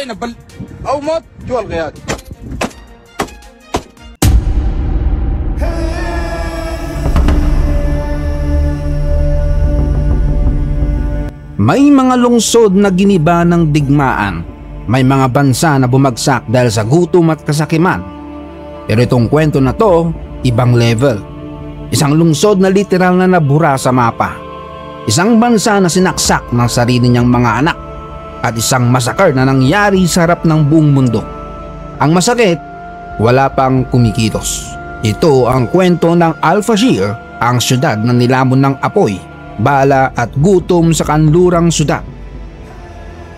نبل او موت جوا القيادة. May mga lungsod na giniba ng digmaan. May mga bansa na bumagsak dahil sa gutom at kasakiman. Pero itong kwento na to, ibang level. Isang lungsod na literal na nabura sa mapa. Isang bansa na sinaksak ng sarili niyang mga anak. At isang masakar na nangyari sa harap ng buong mundo. Ang masakit, wala pang kumikilos. Ito ang kwento ng Al-Fashir, ang syudad na nilamon ng apoy, bala at gutom sa kanlurang syudad.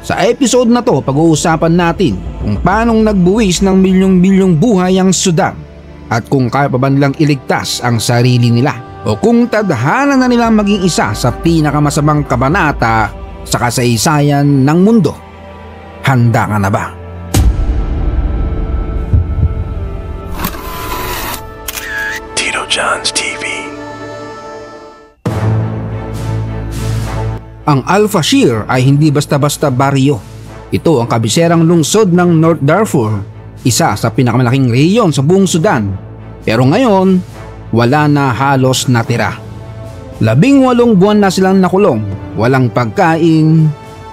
Sa episode na to, pag-uusapan natin kung paanong nagbuwis ng milyong-milyong buhay ang syudad at kung kaya pa ba nilang iligtas ang sarili nila o kung tadhana na nilang maging isa sa pinakamasamang kabanata sa kasaysayan ng mundo. Handa ka na ba? Tito John's TV. Ang Al-Fashir ay hindi basta-basta baryo. Ito ang kabiserang lungsod ng North Darfur, isa sa pinakamalaking rehiyon sa buong Sudan. Pero ngayon, wala na halos natira. 18 buwan na silang nakulong, walang pagkain,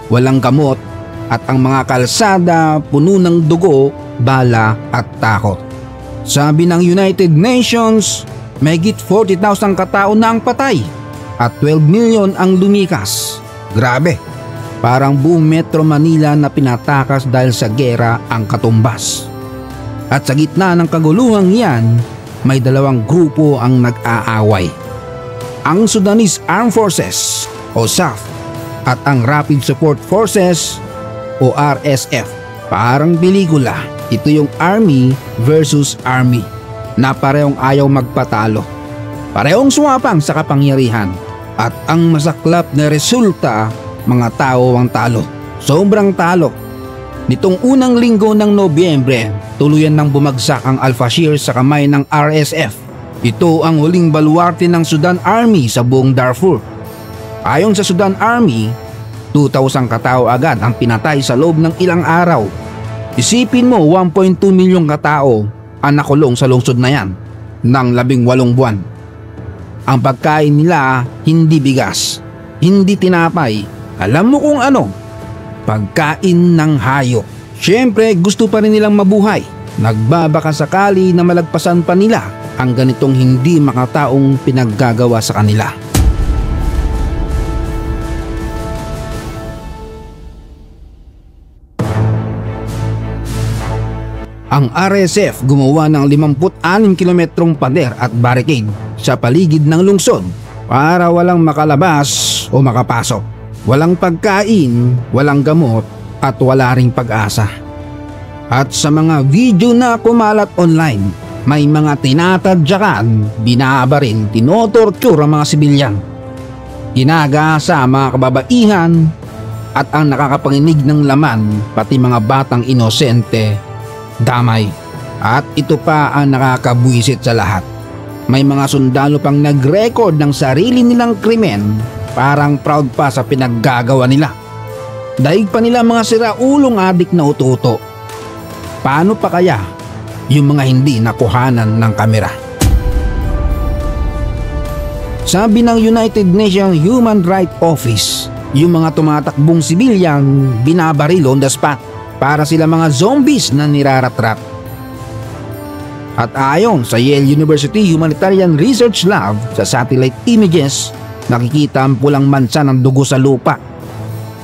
walang gamot, at ang mga kalsada puno ng dugo, bala at takot. Sabi ng United Nations, mahigit 40,000 katao na ang patay at 12 million ang lumikas. Grabe, parang buong Metro Manila na pinatakas dahil sa gera ang katumbas. At sa gitna ng kaguluhang yan, may dalawang grupo ang nag-aaway. Ang Sudanese Armed Forces o SAF at ang Rapid Support Forces o RSF. Parang pelikula, ito yung Army versus Army na parehong ayaw magpatalo. Parehong sumapang sa kapangyarihan. At ang masaklap na resulta, mga tao ang talo. Sobrang talo. Nitong unang linggo ng Nobyembre, tuluyan nang bumagsak ang Al-Fashir sa kamay ng RSF. Ito ang huling baluarte ng Sudan Army sa buong Darfur. Ayon sa Sudan Army, 2,000 katao agad ang pinatay sa loob ng ilang araw. Isipin mo, 1.2 milyong katao ang nakulong sa lungsod na yan ng 18 buwan. Ang pagkain nila hindi bigas, hindi tinapay, alam mo kung ano? Pagkain ng hayop. Siyempre gusto pa rin nilang mabuhay. Nagbabaka sakali na malagpasan pa nila ang ganitong hindi makataong pinaggagawa sa kanila. Ang RSF gumawa ng 56 kilometrong pader at barricade sa paligid ng lungsod para walang makalabas o makapasok. Walang pagkain, walang gamot at wala ring pag-asa. At sa mga video na kumalat online, may mga tinatadyakan, binabarin, tinotorture ang mga sibilyan. Ginagasa ang mga kababaihan at ang nakakapanginig ng laman, pati mga batang inosente, damay. At ito pa ang nakakabwisit sa lahat. May mga sundalo pang nag-record ng sarili nilang krimen, parang proud pa sa pinaggagawa nila. Daig pa nila mga siraulong adik na ututo. Paano pa kaya yung mga hindi nakuhanan ng kamera? Sabi ng United Nations Human Rights Office, yung mga tumatakbong sibilyang binabaril on the spot para sila mga zombies na niraratrat. At ayon sa Yale University Humanitarian Research Lab, sa satellite images, nakikita ang pulang mansa ng dugo sa lupa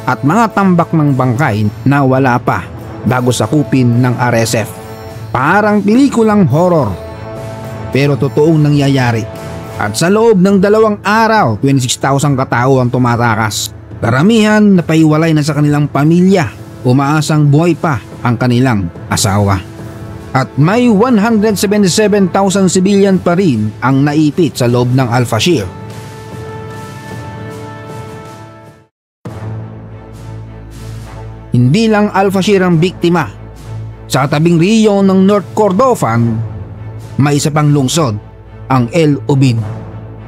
at mga tambak ng bangkay na wala pa bago sakupin ng RSF. Parang pelikulang horror, pero totoong nangyayari. At sa loob ng 2 araw, 26,000 katao ang tumatakas. Karamihan napaiwalay na sa kanilang pamilya, umaasang buhay pa ang kanilang asawa. At may 177,000 civilian pa rin ang naipit sa loob ng Al-Fashir. Hindi lang Al-Fashir ang biktima. Sa katabing rehiyon ng North Kordofan, may isa pang lungsod, ang El Obeid,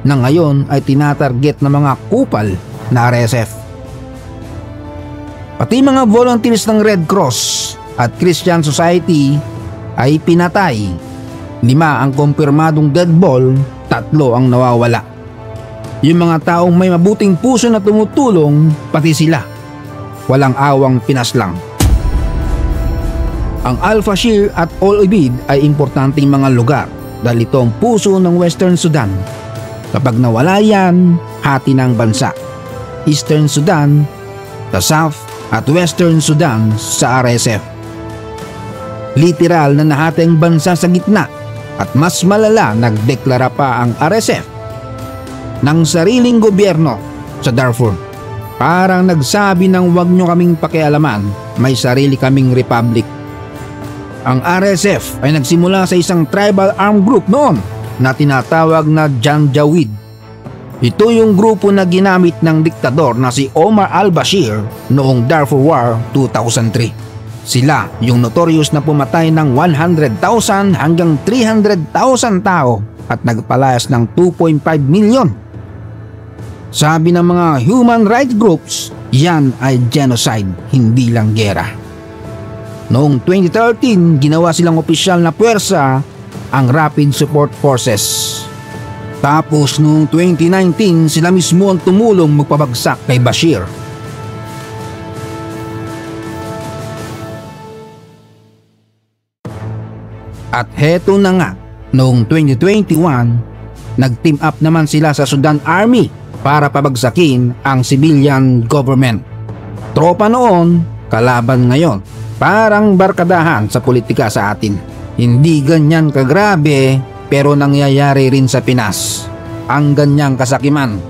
na ngayon ay tinatarget ng mga kupal na RSF. Pati mga volunteers ng Red Cross at Christian Society ay pinatay. 5 ang kumpirmadong dead ball, 3 ang nawawala. Yung mga taong may mabuting puso na tumutulong, pati sila walang awang pinaslang. Ang Al-Fashir at Al Ubaid ay importanteng mga lugar dahil ito ang puso ng Western Sudan. Kapag nawala yan, hati ng bansa. Eastern Sudan sa South at Western Sudan sa RSF. Literal na nahati ang bansa sa gitna at mas malala, nagdeklara pa ang RSF ng sariling gobyerno sa Darfur. Parang nagsabi ng wag nyo kaming pakialaman, may sarili kaming republic. Ang RSF ay nagsimula sa isang tribal armed group noon na tinatawag na Janjaweed. Ito yung grupo na ginamit ng diktador na si Omar al-Bashir noong Darfur War 2003. Sila yung notorious na pumatay ng 100,000 hanggang 300,000 tao at nagpalayas ng 2.5 milyon. Sabi ng mga human rights groups, yan ay genocide, hindi lang gera. Noong 2013, ginawa silang opisyal na puwersa ang Rapid Support Forces. Tapos noong 2019, sila mismo ang tumulong magpabagsak kay Bashir. At heto na nga, noong 2021, nag-team up naman sila sa Sudan Army para pabagsakin ang civilian government. Tropa noon, kalaban ngayon. Parang barkadahan sa politika sa atin. Hindi ganyan kagrabe pero nangyayari rin sa Pinas ang ganyang kasakiman.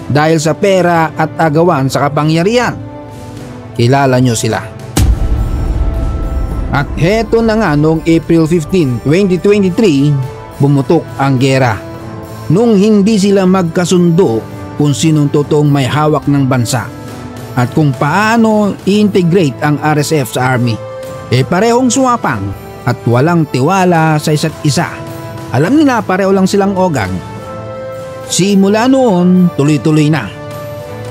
Dahil sa pera at agawan sa kapangyarihan. Kilala nyo sila. At heto na nga noong April 15, 2023, bumutok ang gera. Nung hindi sila magkasundo kung sinong totoong may hawak ng bansa. At kung paano i-integrate ang RSF sa army. Parehong suwapang at walang tiwala sa isa't isa. Alam nila pareho lang silang ogang. Simula noon, tuloy-tuloy na.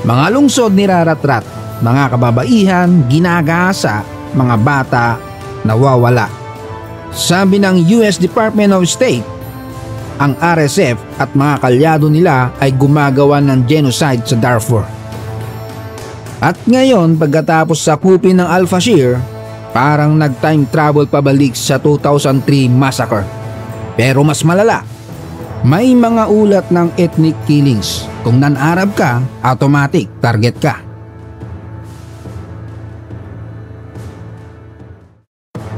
Mga lungsod niraratrat, mga kababaihan, ginagasa, mga bata, nawawala. Sabi ng US Department of State, ang RSF at mga kalyado nila ay gumagawa ng genocide sa Darfur. At ngayon, pagkatapos sakupin ng Al-Fashir, parang nag-time travel pabalik sa 2003 massacre. Pero mas malala, may mga ulat ng ethnic killings. Kung non-Arab ka, automatic target ka.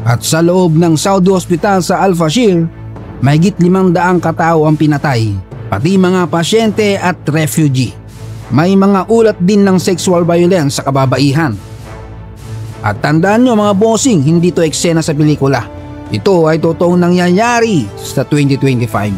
At sa loob ng Saudi Hospital sa Al-Fashir, mahigit 500 katao ang pinatay, pati mga pasyente at refugee. May mga ulat din ng sexual violence sa kababaihan. At tandaan nyo mga bossing, hindi to eksena sa pelikula. Ito ay totoong nangyayari sa 2025.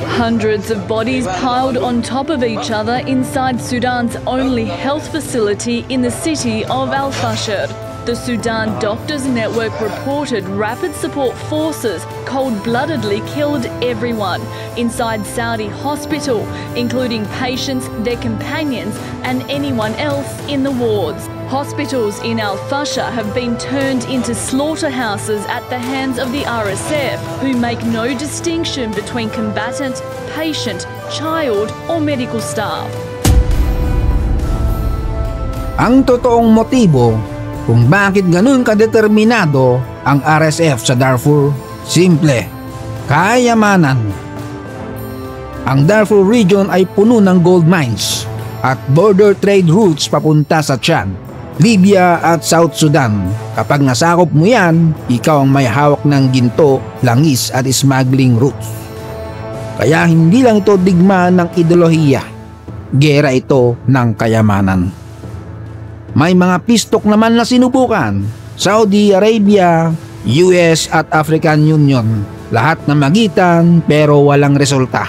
Hundreds of bodies piled on top of each other inside Sudan's only health facility in the city of Al-Fashir. The Sudan Doctors Network reported rapid support forces cold-bloodedly killed everyone inside Saudi hospital, including patients, their companions, and anyone else in the wards. Hospitals in Al-Fashir have been turned into slaughterhouses at the hands of the RSF, who make no distinction between combatant, patient, child, or medical staff. Ang totoong motibo kung bakit ganun kadeterminado ang RSF sa Darfur, simple, kayamanan. Ang Darfur region ay puno ng gold mines at border trade routes papunta sa Chad, Libya at South Sudan. Kapag nasakop mo yan, ikaw ang may hawak ng ginto, langis at smuggling routes. Kaya hindi lang ito digmaan ng ideolohiya, gera ito ng kayamanan. May mga pistok naman na sinubukan, Saudi Arabia, US at African Union, lahat na magitan pero walang resulta.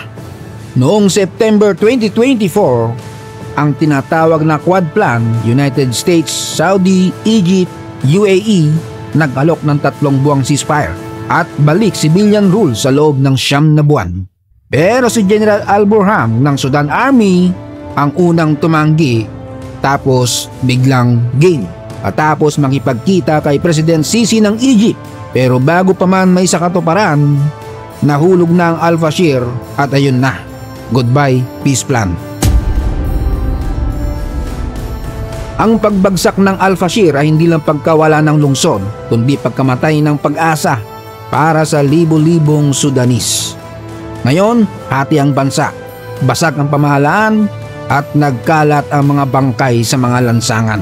Noong September 2024, ang tinatawag na Quad Plan, United States, Saudi, Egypt, UAE, nag-alok ng 3 buwang ceasefire at balik civilian rule sa loob ng 9 na buwan. Pero si General Al Burhan ng Sudan Army ang unang tumanggi Tapos biglang game. At tapos makipagkita kay President Sisi ng Egypt. Pero bago pa man may sakatuparan, nahulog na ang Al-Fashir at ayun na. Goodbye, peace plan. Ang pagbagsak ng Al-Fashir ay hindi lang pagkawala ng lungsod, kundi pagkamatay ng pag-asa para sa libo-libong Sudanese. Ngayon, hati ang bansa, basag ang pamahalaan at nagkalat ang mga bangkay sa mga lansangan.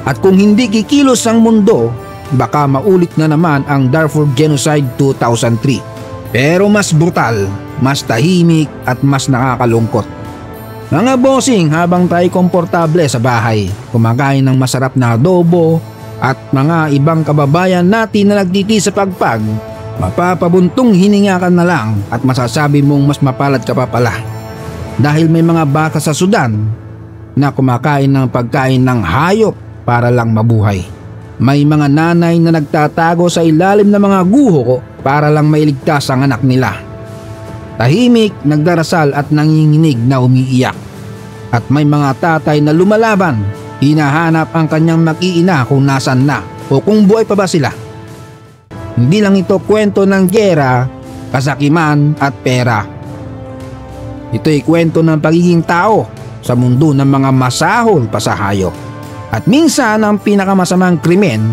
At kung hindi kikilos ang mundo, baka maulit na naman ang Darfur Genocide 2003. Pero mas brutal, mas tahimik at mas nakakalungkot. Mga bossing, habang tayo komportable sa bahay, kumakain ng masarap na adobo at mga ibang kababayan natin na nagtiti sa pagpag, mapapabuntong hininga ka na lang at masasabi mong mas mapalad ka pa pala. Dahil may mga baka sa Sudan na kumakain ng pagkain ng hayop para lang mabuhay. May mga nanay na nagtatago sa ilalim ng mga guho para lang mailigtas ang anak nila. Tahimik, nagdarasal at nanginginig na umiiyak. At may mga tatay na lumalaban, hinahanap ang kanyang mag-iina kung nasan na o kung buhay pa ba sila. Hindi lang ito kwento ng giyera, kasakiman at pera. Ito'y kwento ng pagiging tao sa mundo ng mga masahol pa sa hayop. At minsan ang pinakamasamang krimen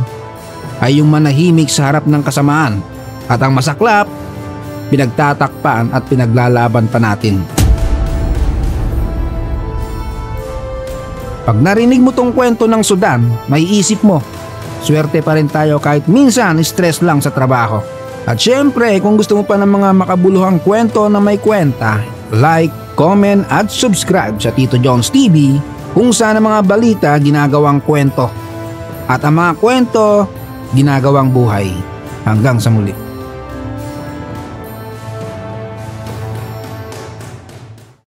ay yung manahimik sa harap ng kasamaan at ang masaklap, pinagtatakpan at pinaglalaban pa natin. Pag narinig mo tong kwento ng Sudan, may isip mo, swerte pa rin tayo kahit minsan stress lang sa trabaho. At syempre, kung gusto mo pa ng mga makabuluhang kwento na may kwenta, like, comment at subscribe sa Tito John's TV kung saan ang mga balita ginagawang kwento at ang mga kwento ginagawang buhay. Hanggang sa muli.